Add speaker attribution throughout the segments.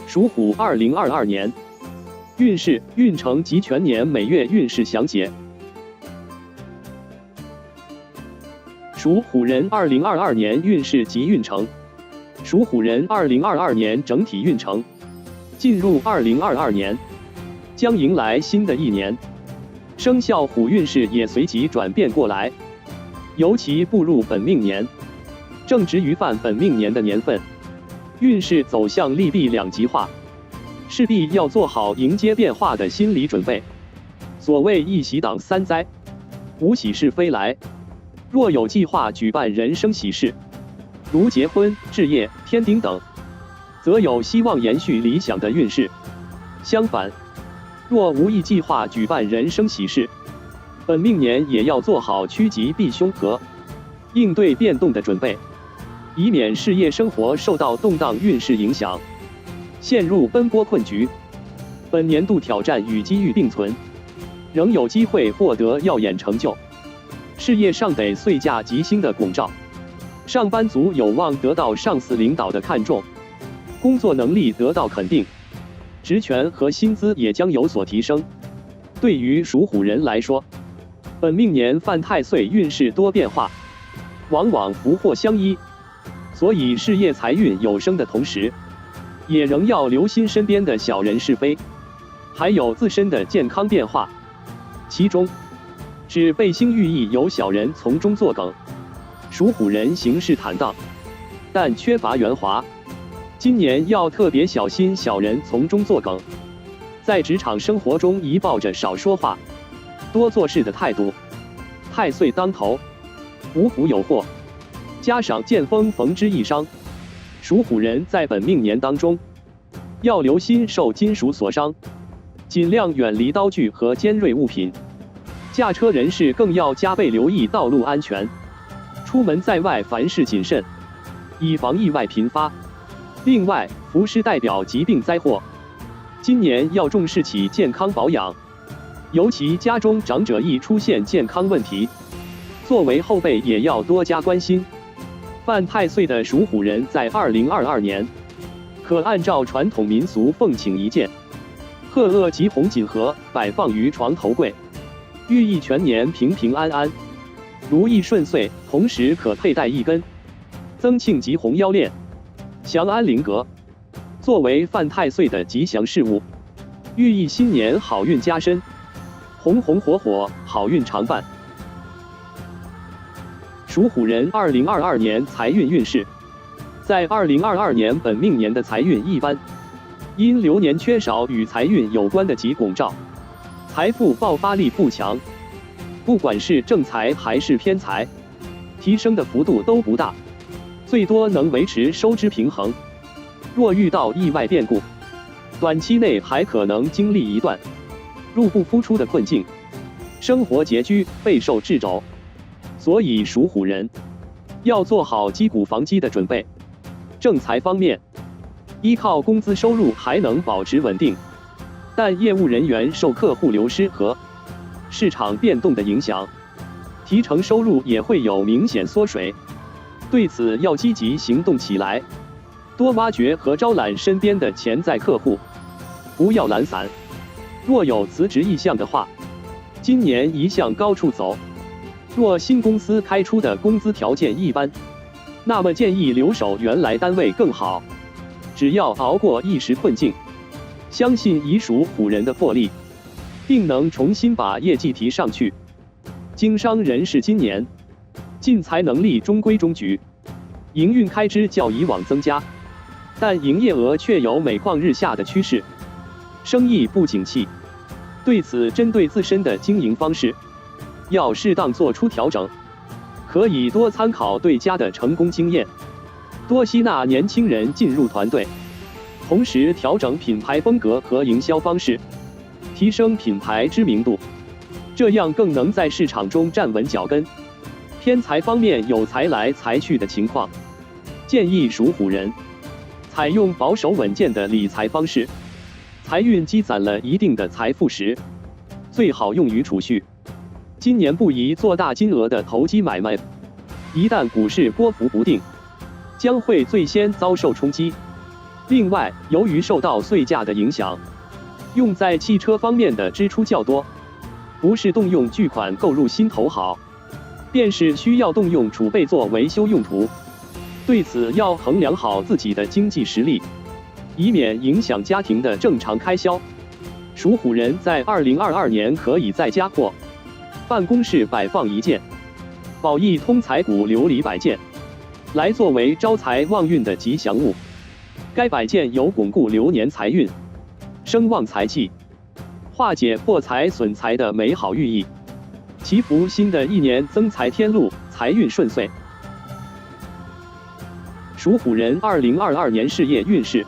Speaker 1: 属虎2022年运势、运程及全年每月运势详解。属虎人2022年运势及运程。属虎人2022年整体运程。进入2022年，将迎来新的一年，生肖虎运势也随即转变过来，尤其步入本命年，正值于犯本命年的年份，运势走向利弊两极化，势必要做好迎接变化的心理准备。所谓一喜挡三灾，无喜事非来。若有计划举办人生喜事，如结婚、置业、添丁等，则有希望延续理想的运势。相反，若无意计划举办人生喜事，本命年也要做好趋吉避凶和应对变动的准备，以免事业生活受到动荡运势影响，陷入奔波困局。本年度挑战与机遇并存，仍有机会获得耀眼成就，事业上得岁驾吉星的拱照，上班族有望得到上司领导的看重，工作能力得到肯定，职权和薪资也将有所提升。对于属虎人来说，本命年犯太岁运势多变化，往往福祸相依，所以事业财运有升的同时，也仍要留心身边的小人是非，还有自身的健康变化。其中，指背星寓意有小人从中作梗，属虎人行事坦荡，但缺乏圆滑。今年要特别小心小人从中作梗，在职场生活中宜抱着少说话、多做事的态度。太岁当头，无福有祸，加上见风逢之一伤，属虎人在本命年当中要留心受金属所伤，尽量远离刀具和尖锐物品。驾车人士更要加倍留意道路安全，出门在外凡事谨慎，以防意外频发。另外，服饰代表疾病灾祸，今年要重视起健康保养，尤其家中长者易出现健康问题，作为后辈也要多加关心。犯太岁的属虎人在2022年，可按照传统民俗奉请一件鹤萼吉红锦盒摆放于床头柜，寓意全年平平安安、如意顺遂。同时可佩戴一根增庆吉红腰链，祥安灵阁，作为犯太岁的吉祥事物，寓意新年好运加身，红红火火，好运常伴。属虎人2022年财运运势。在2022年本命年的财运一般，因流年缺少与财运有关的吉拱照，财富爆发力不强，不管是正财还是偏财，提升的幅度都不大，最多能维持收支平衡。若遇到意外变故，短期内还可能经历一段入不敷出的困境，生活拮据，备受掣肘。所以属虎人要做好击鼓防饥的准备。正财方面，依靠工资收入还能保持稳定，但业务人员受客户流失和市场变动的影响，提成收入也会有明显缩水。对此要积极行动起来，多挖掘和招揽身边的潜在客户，不要懒散。若有辞职意向的话，今年宜向高处走。若新公司开出的工资条件一般，那么建议留守原来单位更好。只要熬过一时困境，相信以属虎人的魄力，定能重新把业绩提上去。经商人士今年进财能力中规中矩，营运开支较以往增加，但营业额却有每况日下的趋势，生意不景气。对此，针对自身的经营方式，要适当做出调整，可以多参考对家的成功经验，多吸纳年轻人进入团队，同时调整品牌风格和营销方式，提升品牌知名度，这样更能在市场中站稳脚跟。偏财方面有财来财去的情况，建议属虎人采用保守稳健的理财方式，财运积攒了一定的财富时，最好用于储蓄。今年不宜做大金额的投机买卖，一旦股市波幅不定，将会最先遭受冲击。另外，由于受到税价的影响，用在汽车方面的支出较多，不是动用巨款购入新头好，便是需要动用储备做维修用途。对此要衡量好自己的经济实力，以免影响家庭的正常开销。属虎人在2022年可以在家或办公室摆放一件宝益通财谷琉璃摆件，来作为招财旺运的吉祥物。该摆件有巩固流年财运、声旺财气、化解破财损财的美好寓意，祈福新的一年增财添禄，财运顺遂。属虎人2022年事业运势。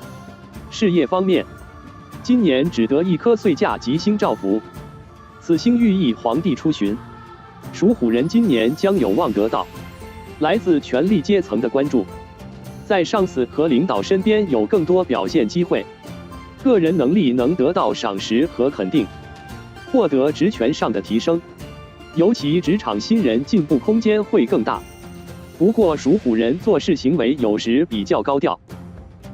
Speaker 1: 事业方面，今年只得一颗岁驾吉星照福，此星寓意皇帝出巡。属虎人今年将有望得到来自权力阶层的关注，在上司和领导身边有更多表现机会，个人能力能得到赏识和肯定，获得职权上的提升，尤其职场新人进步空间会更大。不过属虎人做事行为有时比较高调，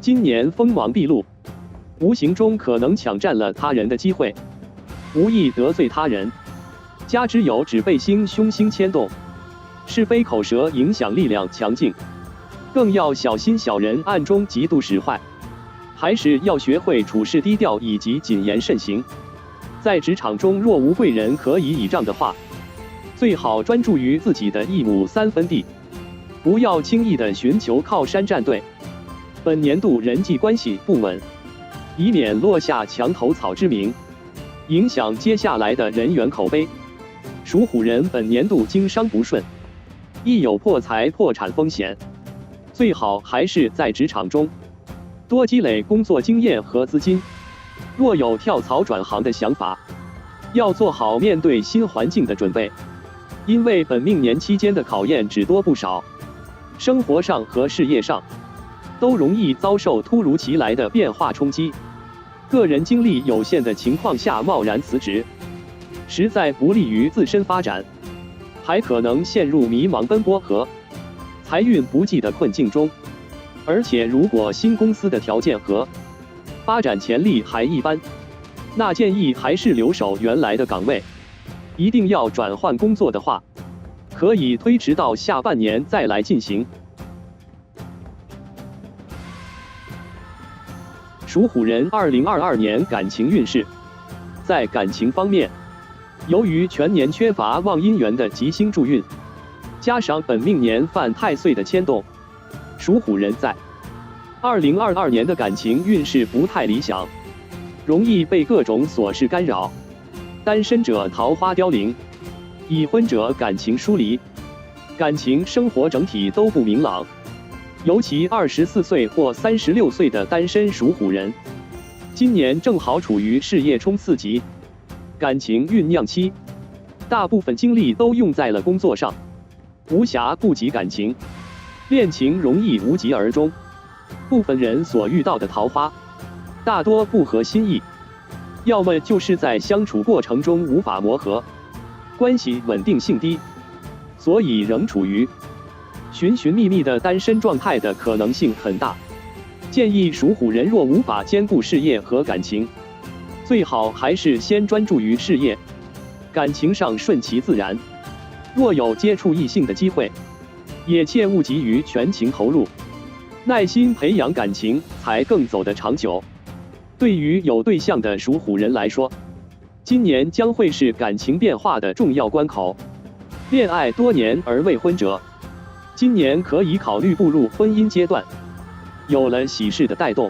Speaker 1: 今年锋芒毕露，无形中可能抢占了他人的机会，无意得罪他人。加之有指背星凶星牵动，是非口舌影响力量强劲，更要小心小人暗中嫉妒使坏，还是要学会处事低调以及谨言慎行。在职场中若无贵人可以倚仗的话，最好专注于自己的1亩3分地，不要轻易的寻求靠山站队。本年度人际关系不稳，以免落下墙头草之名，影响接下来的人缘口碑。属虎人本年度经商不顺，亦有破财破产风险，最好还是在职场中多积累工作经验和资金。若有跳槽转行的想法，要做好面对新环境的准备，因为本命年期间的考验只多不少，生活上和事业上都容易遭受突如其来的变化冲击。个人精力有限的情况下贸然辞职，实在不利于自身发展，还可能陷入迷茫奔波和财运不济的困境中。而且如果新公司的条件和发展潜力还一般，那建议还是留守原来的岗位。一定要转换工作的话，可以推迟到下半年再来进行。属虎人2022年感情运势。在感情方面，由于全年缺乏旺姻缘的吉星助运，加上本命年犯太岁的牵动，属虎人在2022年的感情运势不太理想，容易被各种琐事干扰。单身者桃花凋零，已婚者感情疏离，感情生活整体都不明朗。尤其24岁或36岁的单身属虎人，今年正好处于事业冲刺期，感情酝酿期，大部分精力都用在了工作上，无暇顾及感情，恋情容易无疾而终。部分人所遇到的桃花，大多不合心意，要么就是在相处过程中无法磨合，关系稳定性低，所以仍处于寻寻觅觅的单身状态的可能性很大。建议属虎人若无法兼顾事业和感情，最好还是先专注于事业，感情上顺其自然。若有接触异性的机会，也切勿急于全情投入，耐心培养感情才更走得长久。对于有对象的属虎人来说，今年将会是感情变化的重要关口。恋爱多年而未婚者，今年可以考虑步入婚姻阶段。有了喜事的带动，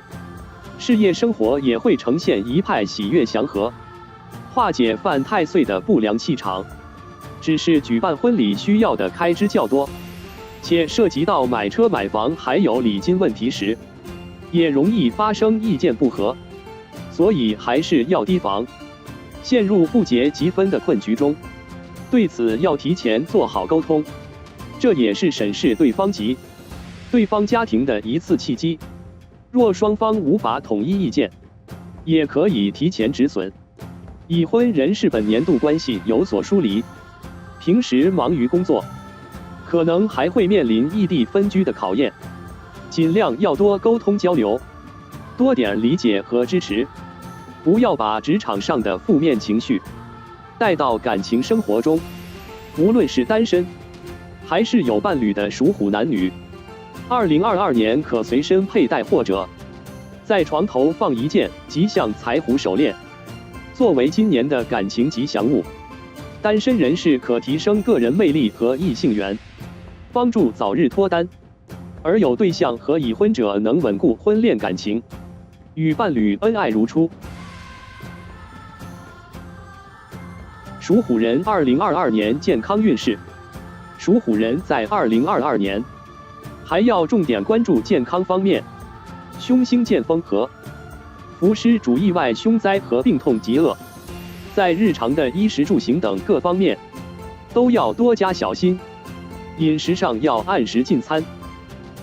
Speaker 1: 事业生活也会呈现一派喜悦祥和，化解犯太岁的不良气场。只是举办婚礼需要的开支较多，且涉及到买车买房还有礼金问题时，也容易发生意见不合，所以还是要提防陷入不结即分的困局中。对此要提前做好沟通，这也是审视对方及对方家庭的一次契机。若双方无法统一意见，也可以提前止损。已婚人士本年度关系有所疏离，平时忙于工作，可能还会面临异地分居的考验，尽量要多沟通交流，多点理解和支持，不要把职场上的负面情绪带到感情生活中。无论是单身还是有伴侣的属虎男女，2022年可随身佩戴或者在床头放一件吉祥财虎手链，作为今年的感情吉祥物。单身人士可提升个人魅力和异性缘，帮助早日脱单；而有对象和已婚者能稳固婚恋感情，与伴侣恩爱如初。属虎人2022年健康运势。属虎人在2022年还要重点关注健康方面，凶星见风和伏尸主意外凶灾和病痛极恶，在日常的衣食住行等各方面都要多加小心。饮食上要按时进餐，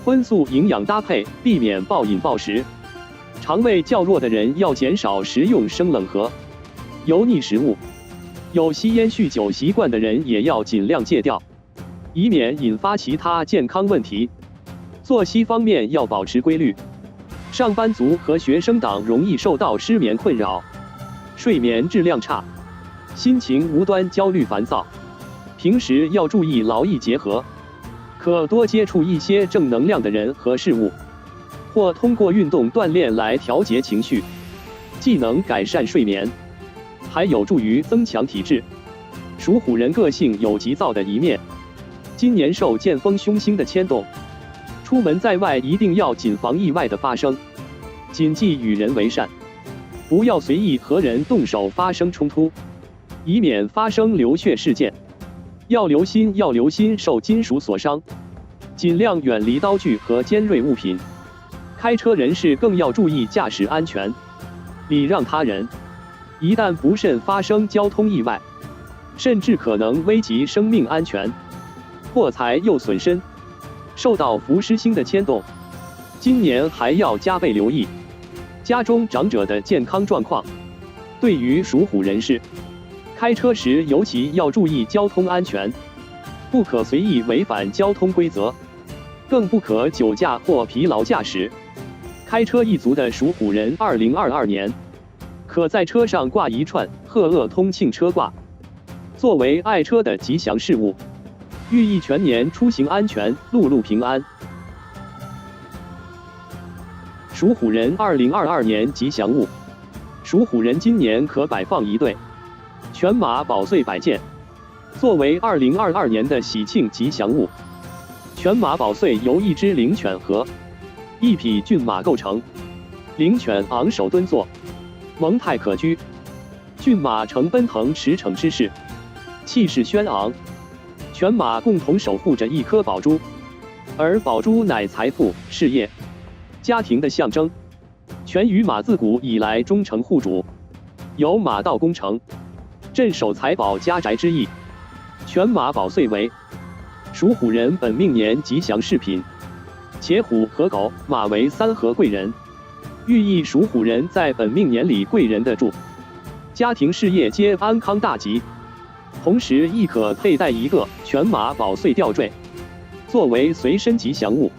Speaker 1: 荤素营养搭配，避免暴饮暴食。肠胃较弱的人要减少食用生冷和油腻食物，有吸烟酗酒习惯的人也要尽量戒掉，以免引发其他健康问题。作息方面要保持规律，上班族和学生党容易受到失眠困扰，睡眠质量差，心情无端焦虑烦躁。平时要注意劳逸结合，可多接触一些正能量的人和事物，或通过运动锻炼来调节情绪，既能改善睡眠，还有助于增强体质。属虎人个性有急躁的一面，今年受剑锋凶星的牵动，出门在外一定要谨防意外的发生，谨记与人为善，不要随意和人动手发生冲突，以免发生流血事件。要留心受金属所伤，尽量远离刀具和尖锐物品。开车人士更要注意驾驶安全，礼让他人，一旦不慎发生交通意外，甚至可能危及生命安全，破财又损身。受到伏尸星的牵动，今年还要加倍留意家中长者的健康状况。对于属虎人士，开车时尤其要注意交通安全，不可随意违反交通规则，更不可酒驾或疲劳驾驶。开车一族的属虎人2022年可在车上挂一串鹤鄂通庆车挂，作为爱车的吉祥事物，寓意全年出行安全，路路平安。属虎人2022年吉祥物。属虎人今年可摆放一对犬马宝穗摆件，作为2022年的喜庆吉祥物。犬马宝穗由一只灵犬和一匹骏马构成，灵犬昂首蹲坐，蒙太可掬；骏马呈奔腾驰骋之势，气势轩昂。犬马共同守护着一颗宝珠，而宝珠乃财富、事业、家庭的象征。犬与马自古以来忠诚护主，有马到功成、镇守财宝家宅之意。犬马宝穗为属虎人本命年吉祥饰品，且虎和狗、马为三合贵人，寓意属虎人在本命年里贵人的助，家庭事业皆安康大吉。同时亦可佩戴一个犬马宝穗吊坠，作为随身吉祥物，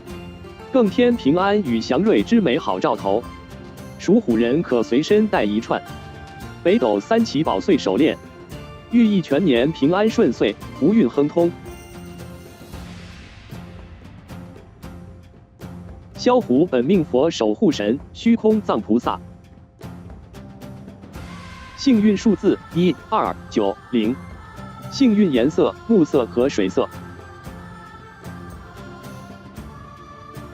Speaker 1: 更添平安与祥瑞之美好兆头。属虎人可随身带一串北斗三奇宝穗手链，寓意全年平安顺遂，福运亨通。萧虎本命佛守护神虚空藏菩萨。幸运数字1、2、9、0。幸运颜色木色和水色。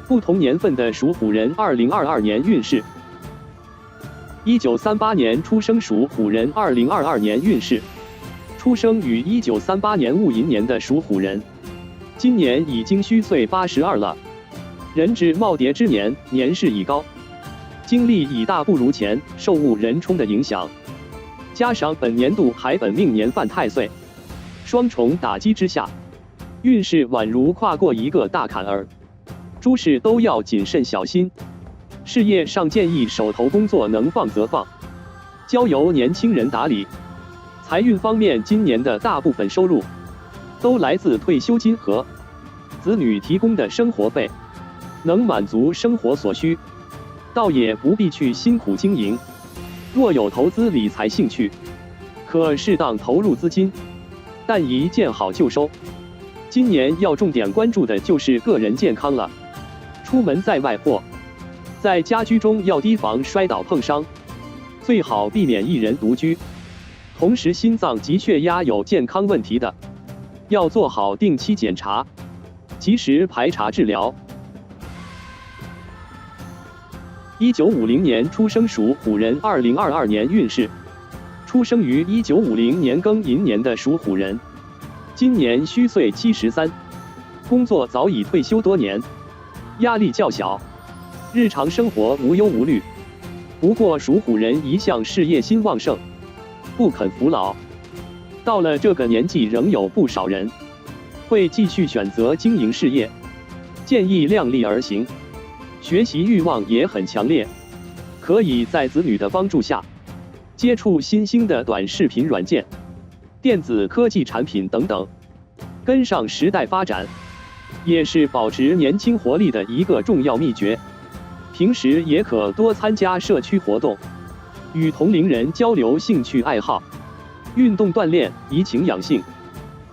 Speaker 1: 不同年份的属虎人2022年运势。1938年出生属虎人2022年运势。出生于1938年戊寅年的属虎人，今年已经虚岁82了。人至耄耋之年，年事已高，精力已大不如前，受戊人冲的影响，加上本年度还本命年犯太岁，双重打击之下，运势宛如跨过一个大坎儿，诸事都要谨慎小心。事业上建议手头工作能放则放，交由年轻人打理。财运方面，今年的大部分收入都来自退休金和子女提供的生活费，能满足生活所需。倒也不必去辛苦经营。若有投资理财兴趣，可适当投入资金，但宜见好就收。今年要重点关注的就是个人健康了。出门在外或在家居中要提防摔倒碰伤，最好避免一人独居。同时，心脏及血压有健康问题的，要做好定期检查，及时排查治疗。1950年出生属虎人2022年运势。出生于1950年庚寅年的属虎人，今年虚岁73，工作早已退休多年，压力较小，日常生活无忧无虑。不过属虎人一向事业心旺盛，不肯服老。到了这个年纪，仍有不少人会继续选择经营事业，建议量力而行。学习欲望也很强烈，可以在子女的帮助下接触新兴的短视频软件、电子科技产品等等，跟上时代发展，也是保持年轻活力的一个重要秘诀。平时也可多参加社区活动，与同龄人交流兴趣爱好，运动锻炼，怡情养性，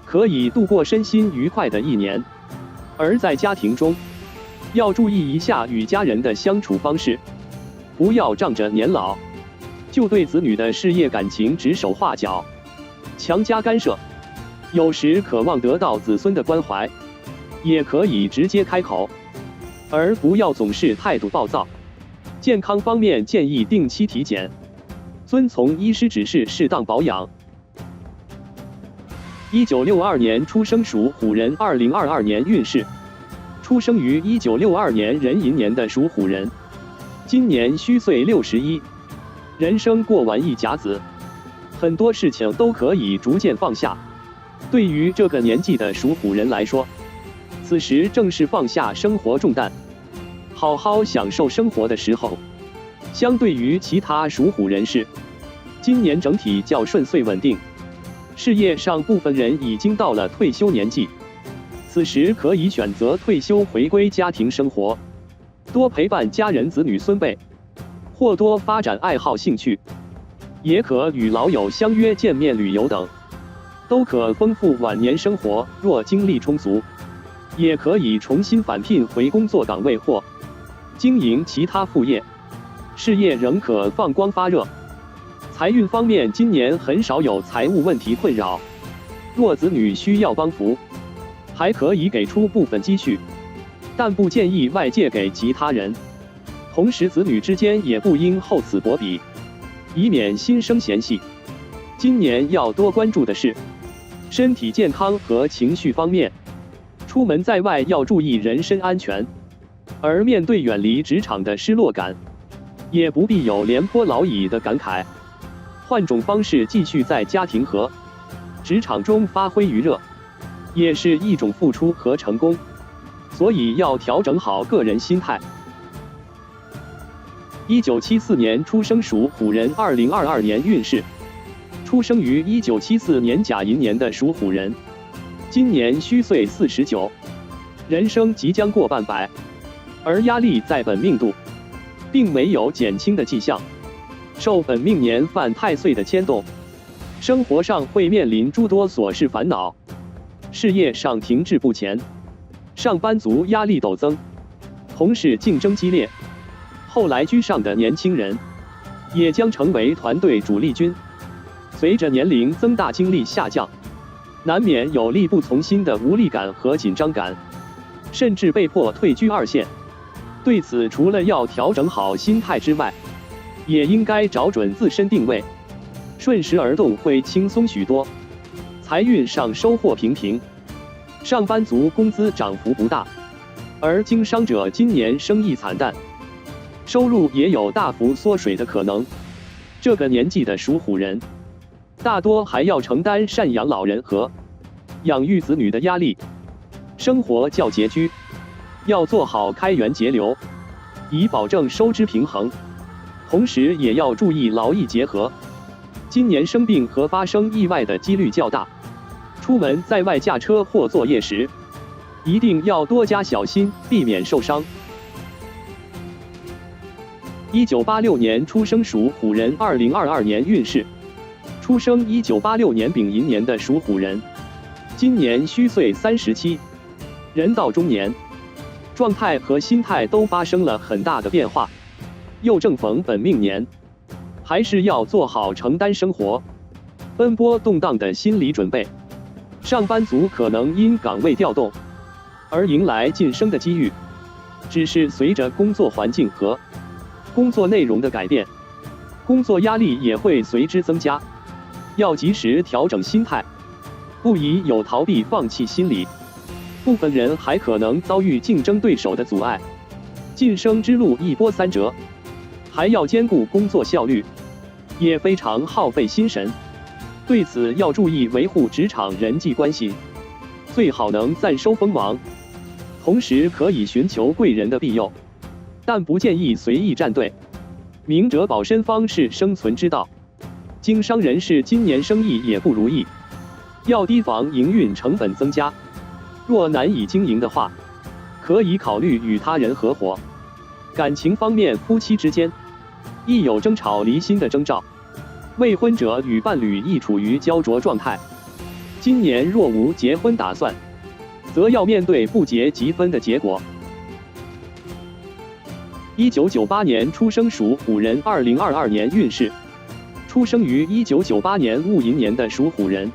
Speaker 1: 可以度过身心愉快的一年。而在家庭中，要注意一下与家人的相处方式，不要仗着年老就对子女的事业感情指手画脚，强加干涉。有时渴望得到子孙的关怀，也可以直接开口，而不要总是态度暴躁。健康方面建议定期体检，遵从医师指示适当保养。1962年出生属虎人2022年运势。出生于1962年壬寅年的属虎人，今年虚岁61，人生过完一甲子，很多事情都可以逐渐放下。对于这个年纪的属虎人来说，此时正是放下生活重担，好好享受生活的时候。相对于其他属虎人士，今年整体较顺遂稳定，事业上部分人已经到了退休年纪。此时可以选择退休回归家庭生活，多陪伴家人子女孙辈，或多发展爱好兴趣，也可与老友相约见面旅游等，都可丰富晚年生活。若精力充足，也可以重新返聘回工作岗位或经营其他副业，事业仍可放光发热。财运方面，今年很少有财务问题困扰，若子女需要帮扶，还可以给出部分积蓄，但不建议外借给其他人。同时，子女之间也不应厚此薄彼，以免心生嫌隙。今年要多关注的是身体健康和情绪方面，出门在外要注意人身安全。而面对远离职场的失落感，也不必有廉颇老矣的感慨，换种方式继续在家庭和职场中发挥余热，也是一种付出和成功，所以要调整好个人心态。1974年出生属虎人2022年运势。出生于1974年甲寅年的属虎人，今年虚岁49，人生即将过半百，而压力在本命度，并没有减轻的迹象。受本命年犯太岁的牵动，生活上会面临诸多琐事烦恼，事业上停滞不前，上班族压力陡增，同事竞争激烈。后来居上的年轻人，也将成为团队主力军。随着年龄增大，精力下降，难免有力不从心的无力感和紧张感，甚至被迫退居二线。对此，除了要调整好心态之外，也应该找准自身定位，顺时而动会轻松许多。财运上收获平平，上班族工资涨幅不大，而经商者今年生意惨淡，收入也有大幅缩水的可能。这个年纪的属虎人，大多还要承担赡养老人和养育子女的压力，生活较拮据，要做好开源节流，以保证收支平衡。同时也要注意劳逸结合，今年生病和发生意外的几率较大。出门在外驾车或作业时，一定要多加小心，避免受伤。1986年出生属虎人，2022年运势。出生1986年丙寅年的属虎人，今年虚岁37，人到中年，状态和心态都发生了很大的变化。又正逢本命年，还是要做好承担生活、奔波动荡的心理准备。上班族可能因岗位调动而迎来晋升的机遇，只是随着工作环境和工作内容的改变，工作压力也会随之增加，要及时调整心态，不宜有逃避放弃心理。部分人还可能遭遇竞争对手的阻碍，晋升之路一波三折，还要兼顾工作效率，也非常耗费心神。对此要注意维护职场人际关系，最好能暂收锋芒，同时可以寻求贵人的庇佑，但不建议随意站队。明哲保身方是生存之道。经商人士今年生意也不如意，要提防营运成本增加。若难以经营的话，可以考虑与他人合伙。感情方面，夫妻之间亦有争吵离心的征兆，未婚者与伴侣亦处于焦灼状态。今年若无结婚打算，则要面对不结即分的结果。1998年出生属虎人，2022年运势。出生于1998年戊寅年的属虎人，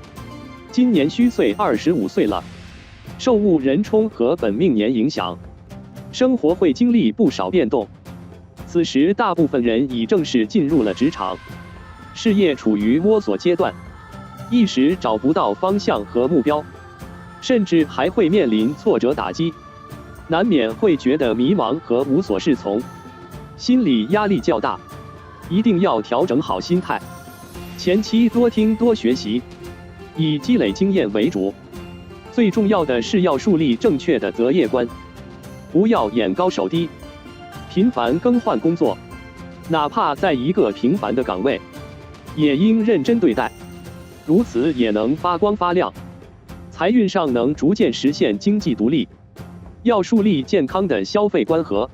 Speaker 1: 今年虚岁25岁了。受戊人冲和本命年影响，生活会经历不少变动。此时大部分人已正式进入了职场，事业处于摸索阶段，一时找不到方向和目标，甚至还会面临挫折打击，难免会觉得迷茫和无所适从，心理压力较大，一定要调整好心态。前期多听多学习，以积累经验为主。最重要的是要树立正确的择业观，不要眼高手低，频繁更换工作，哪怕在一个平凡的岗位，也应认真对待，如此也能发光发亮。财运上能逐渐实现经济独立，要树立健康的消费观和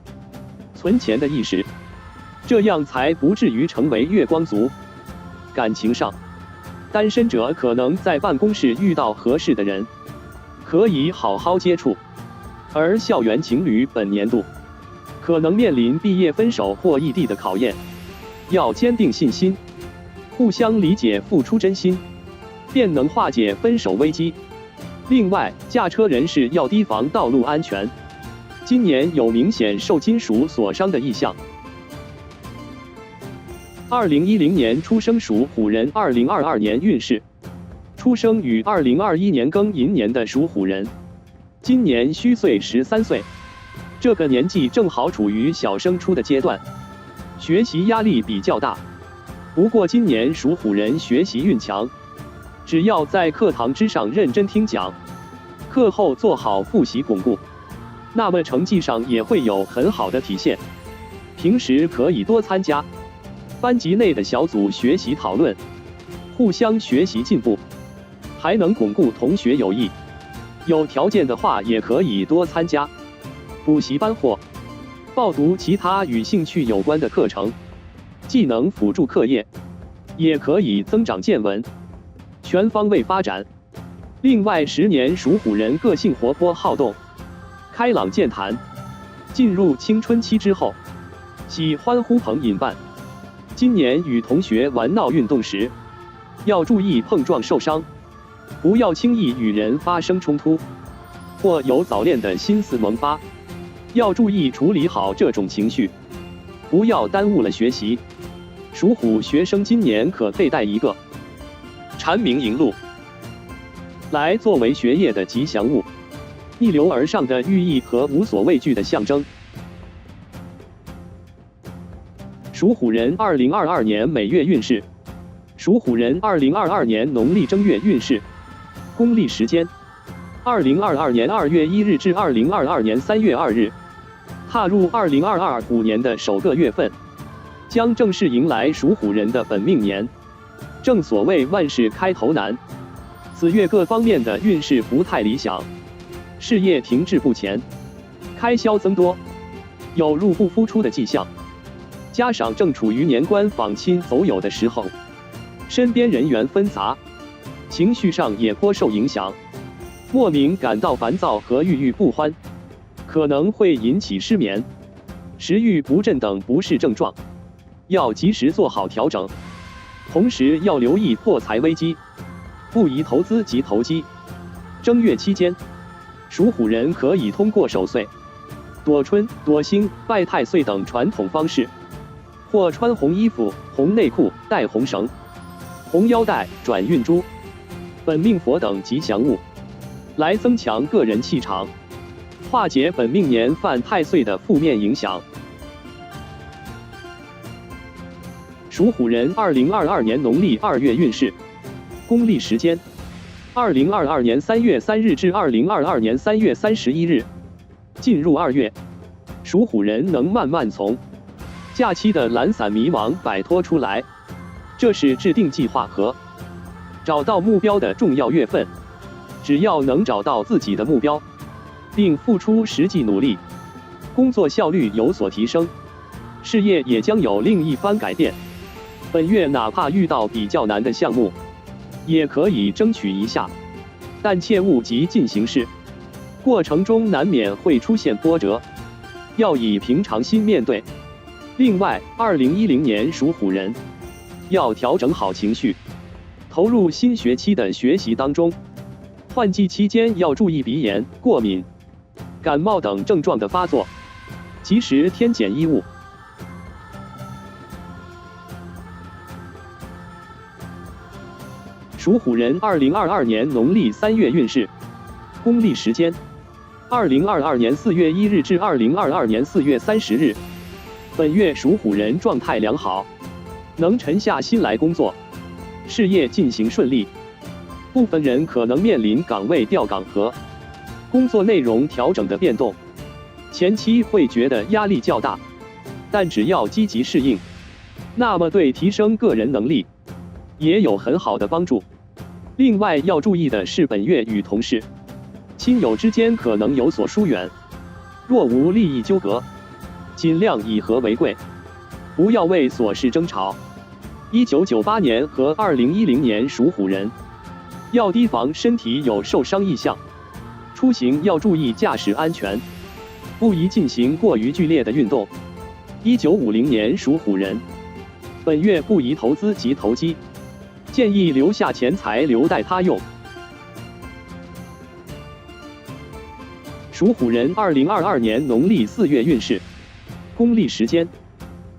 Speaker 1: 存钱的意识，这样才不至于成为月光族。感情上，单身者可能在办公室遇到合适的人，可以好好接触，而校园情侣本年度可能面临毕业分手或异地的考验，要坚定信心，互相理解，付出真心，便能化解分手危机。另外，驾车人士要提防道路安全，今年有明显受金属所伤的迹象。2010年出生属虎人，2022年运势。出生于2021年庚寅年的属虎人，今年虚岁13岁。这个年纪正好处于小升初的阶段，学习压力比较大。不过今年属虎人学习运强，只要在课堂之上认真听讲，课后做好复习巩固，那么成绩上也会有很好的体现。平时可以多参加班级内的小组学习讨论，互相学习进步，还能巩固同学友谊。有条件的话，也可以多参加补习班或报读其他与兴趣有关的课程，既能辅助课业，也可以增长见闻，全方位发展。另外，10年属虎人个性活泼好动，开朗健谈，进入青春期之后，喜欢呼朋引伴。今年与同学玩闹运动时，要注意碰撞受伤，不要轻易与人发生冲突，或有早恋的心思萌发，要注意处理好这种情绪，不要耽误了学习。属虎学生今年可佩戴一个蝉鸣银鹿，来作为学业的吉祥物，逆流而上的寓意和无所畏惧的象征。属虎人2022年每月运势。属虎人2022年农历正月运势。公历时间：2022年2月1日至2022年3月2日，踏入2022年的首个月份，将正式迎来属虎人的本命年。正所谓万事开头难，此月各方面的运势不太理想，事业停滞不前，开销增多，有入不敷出的迹象。加上正处于年关访亲走友的时候，身边人员纷杂，情绪上也颇受影响，莫名感到烦躁和郁郁不欢，可能会引起失眠、食欲不振等不适症状，要及时做好调整。同时要留意破财危机，不宜投资及投机。正月期间，属虎人可以通过守岁、躲春、躲星、拜太岁等传统方式，或穿红衣服、红内裤、戴红绳、红腰带、转运珠、本命佛等吉祥物，来增强个人气场，化解本命年犯太岁的负面影响。属虎人2022年农历2月运势，公历时间2022年3月3日至2022年3月31日。进入2月，属虎人能慢慢从假期的懒散迷茫摆脱出来，这是制定计划和找到目标的重要月份。只要能找到自己的目标，并付出实际努力，工作效率有所提升，事业也将有另一番改变。本月哪怕遇到比较难的项目，也可以争取一下，但切勿急进行事，过程中难免会出现波折，要以平常心面对。另外，2010年属虎人要调整好情绪，投入新学期的学习当中。换季期间要注意鼻炎、过敏、感冒等症状的发作，及时添减衣物。属虎人2022年农历3月运势，公历时间2022年4月1日至2022年4月30日。本月属虎人状态良好，能沉下心来工作，事业进行顺利。部分人可能面临岗位调岗和工作内容调整的变动，前期会觉得压力较大，但只要积极适应，那么对提升个人能力也有很好的帮助。另外要注意的是，本月与同事、亲友之间可能有所疏远，若无利益纠葛，尽量以和为贵，不要为琐事争吵。1998年和2010年属虎人要提防身体有受伤迹象，出行要注意驾驶安全，不宜进行过于剧烈的运动。1950年属虎人本月不宜投资及投机，建议留下钱财留待他用。属虎人2022年农历4月运势，公历时间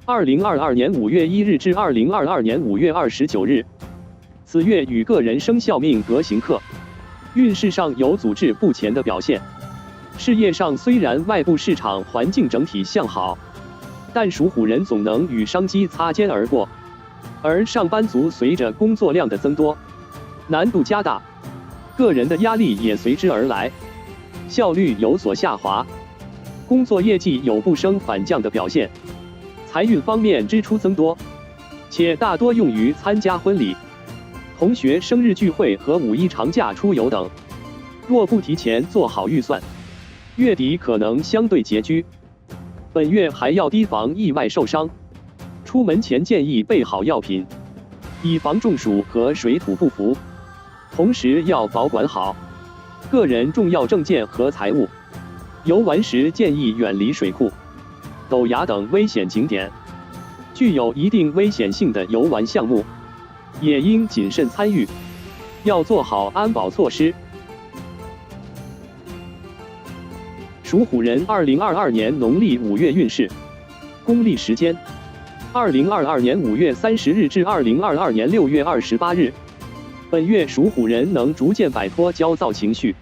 Speaker 1: 2022年5月1日至2022年5月29日。此月与个人生肖命格刑克，运势上有阻滞不前的表现。事业上虽然外部市场环境整体向好，但属虎人总能与商机擦肩而过，而上班族随着工作量的增多，难度加大，个人的压力也随之而来，效率有所下滑，工作业绩有不升反降的表现。财运方面支出增多，且大多用于参加婚礼、同学生日聚会和五一长假出游等。若不提前做好预算，月底可能相对拮据。本月还要提防意外受伤，出门前建议备好药品，以防中暑和水土不服。同时要保管好个人重要证件和财物。游玩时建议远离水库、陡崖等危险景点，具有一定危险性的游玩项目也应谨慎参与，要做好安保措施。属虎人2022年农历5月运势，公历时间2022年5月30日至2022年6月28日。本月属虎人能逐渐摆脱焦躁情绪，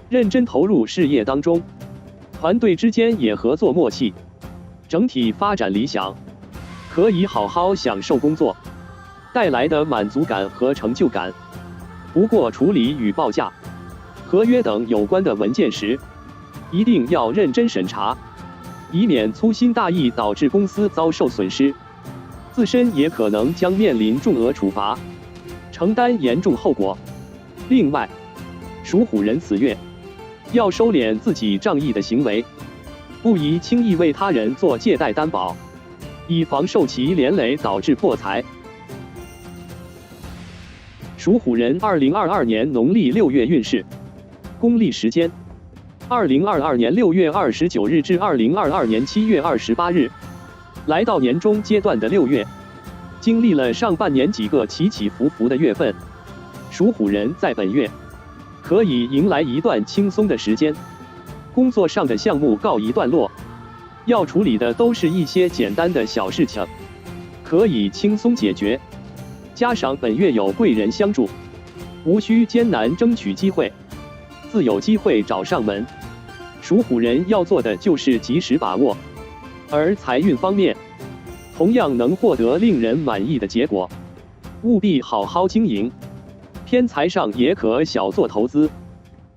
Speaker 1: 认真投入事业当中，团队之间也合作默契，整体发展理想，可以好好享受工作带来的满足感和成就感。不过处理与报价、合约等有关的文件时，一定要认真审查，以免粗心大意导致公司遭受损失，自身也可能将面临重额处罚，承担严重后果。另外，属虎人此月要收敛自己仗义的行为，不宜轻易为他人做借贷担保，以防受其连累导致破财。属虎人2022年农历6月运势，公历时间：2022年6月29日至2022年7月28日。来到年终阶段的6月，经历了上半年几个起起伏伏的月份，属虎人在本月可以迎来一段轻松的时间，工作上的项目告一段落。要处理的都是一些简单的小事情，可以轻松解决。加上本月有贵人相助，无需艰难争取机会，自有机会找上门。属虎人要做的就是及时把握。而财运方面，同样能获得令人满意的结果，务必好好经营。偏财上也可小做投资，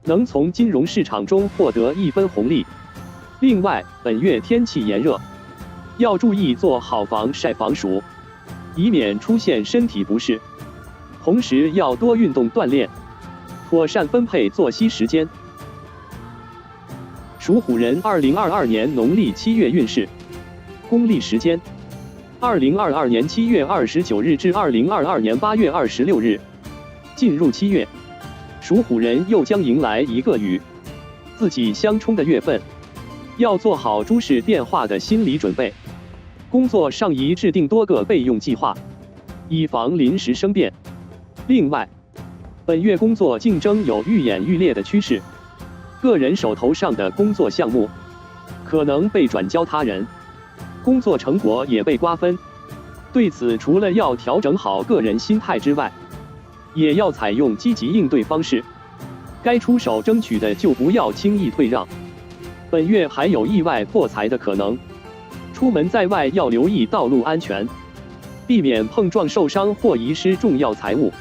Speaker 1: 能从金融市场中获得一分红利。另外，本月天气炎热，要注意做好防晒防暑，以免出现身体不适。同时要多运动锻炼，妥善分配作息时间。属虎人2022年农历7月运势，公历时间：2022年7月29日至2022年8月26日。进入7月，属虎人又将迎来一个与自己相冲的月份。要做好诸事变化的心理准备，工作上宜制定多个备用计划，以防临时生变。另外，本月工作竞争有愈演愈烈的趋势，个人手头上的工作项目可能被转交他人，工作成果也被瓜分。对此，除了要调整好个人心态之外，也要采用积极应对方式，该出手争取的就不要轻易退让。本月还有意外破财的可能，出门在外要留意道路安全，避免碰撞受伤或遗失重要财物。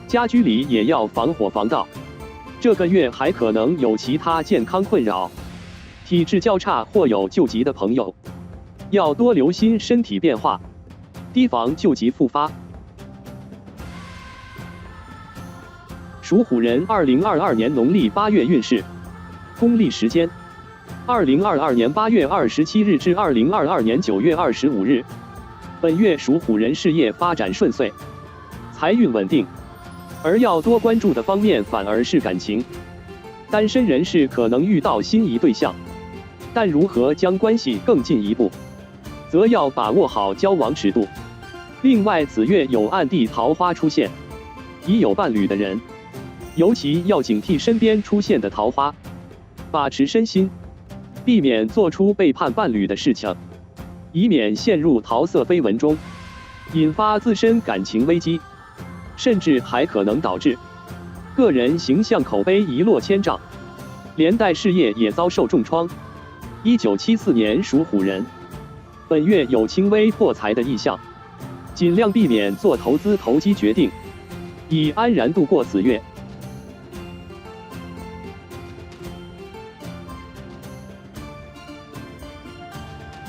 Speaker 1: 家居里也要防火防盗。这个月还可能有其他健康困扰，体质较差或有旧疾的朋友，要多留心身体变化，提防旧疾复发。属虎人2022年农历8月运势，公历时间：2022年8月27日至2022年9月25日。本月属虎人事业发展顺遂，财运稳定，而要多关注的方面反而是感情。单身人士可能遇到心仪对象，但如何将关系更进一步，则要把握好交往尺度。另外，此月有暗地桃花出现，已有伴侣的人，尤其要警惕身边出现的桃花，把持身心，避免做出背叛伴侣的事情，以免陷入桃色绯闻中，引发自身感情危机，甚至还可能导致个人形象口碑一落千丈，连带事业也遭受重创。1974年属虎人，本月有轻微破财的意象，尽量避免做投资投机决定，以安然度过此月。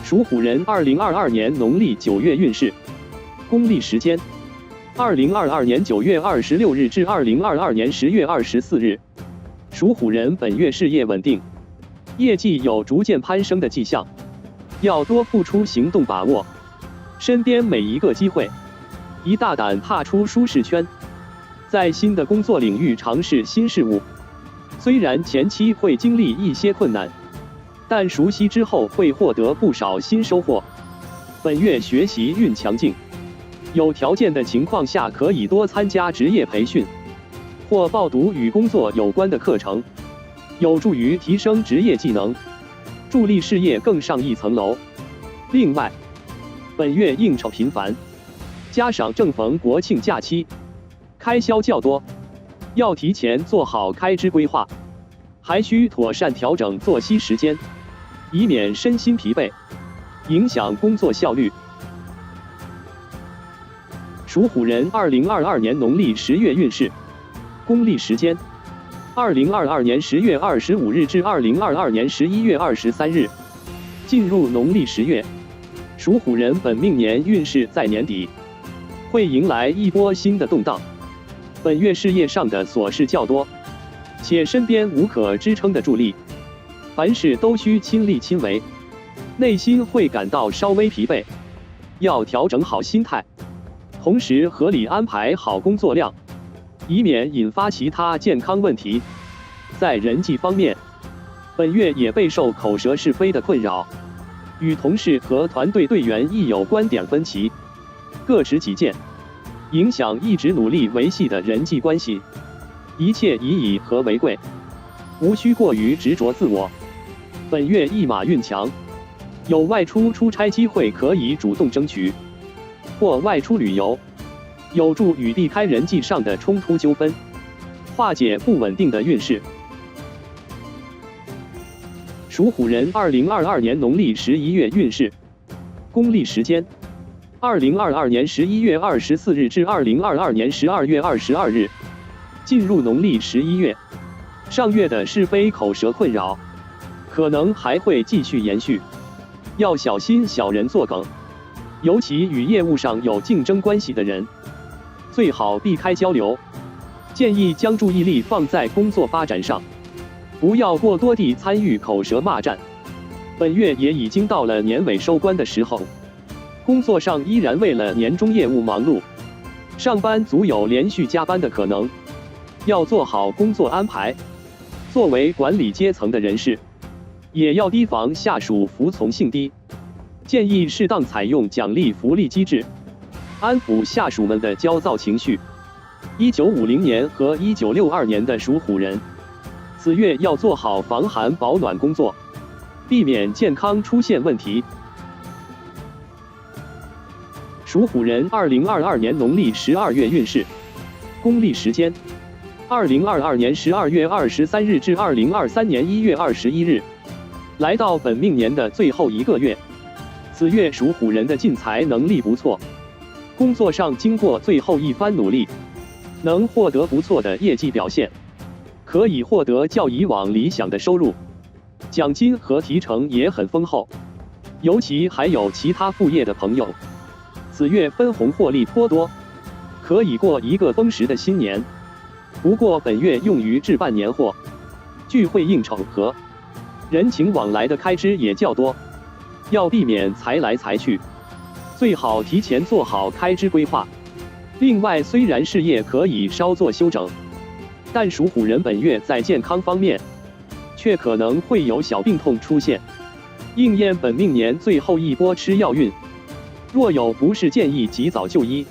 Speaker 1: 属虎人2022年农历9月运势，公历时间：2022年9月26日至2022年10月24日。属虎人本月事业稳定，业绩有逐渐攀升的迹象，要多付出行动把握身边每一个机会，宜大胆踏出舒适圈，在新的工作领域尝试新事物。虽然前期会经历一些困难，但熟悉之后会获得不少新收获。本月学习运强劲，有条件的情况下可以多参加职业培训，或报读与工作有关的课程，有助于提升职业技能，助力事业更上一层楼。另外，本月应酬频繁，加上正逢国庆假期，开销较多，要提前做好开支规划，还需妥善调整作息时间，以免身心疲惫，影响工作效率。属虎人2022年农历10月运势，公历时间：2022年10月25日至2022年11月23日。进入农历10月，属虎人本命年运势在年底会迎来一波新的动荡。本月事业上的琐事较多，且身边无可支撑的助力，凡事都需亲力亲为，内心会感到稍微疲惫。要调整好心态，同时合理安排好工作量，以免引发其他健康问题。在人际方面，本月也备受口舌是非的困扰，与同事和团队队员亦有观点分歧，各持己见，影响一直努力维系的人际关系。一切以和为贵，无需过于执着自我。本月一马运强，有外出出差机会可以主动争取，或外出旅游，有助于避开人际上的冲突纠纷，化解不稳定的运势。属虎人2022年农历11月运势，公历时间2022年11月24日至2022年12月22日，进入农历11月。上月的是非口舌困扰，可能还会继续延续，要小心小人作梗，尤其与业务上有竞争关系的人，最好避开交流。建议将注意力放在工作发展上，不要过多地参与口舌骂战。本月也已经到了年尾收官的时候，工作上依然为了年终业务忙碌，上班族有连续加班的可能，要做好工作安排。作为管理阶层的人士，也要提防下属服从性低，建议适当采用奖励福利机制，安抚下属们的焦躁情绪。1950年和1962年的属虎人，此月要做好防寒保暖工作，避免健康出现问题。属虎人2022年农历12月运势，公历时间2022年12月23日至2023年1月21日，来到本命年的最后一个月。此月属虎人的进财能力不错，工作上经过最后一番努力，能获得不错的业绩表现，可以获得较以往理想的收入，奖金和提成也很丰厚，尤其还有其他副业的朋友，此月分红获利颇多，可以过一个丰实的新年。不过本月用于置办年货、聚会应酬和人情往来的开支也较多，要避免财来财去，最好提前做好开支规划。另外，虽然事业可以稍作休整，但属虎人本月在健康方面却可能会有小病痛出现，应验本命年最后一波吃药运，若有不适建议及早就医。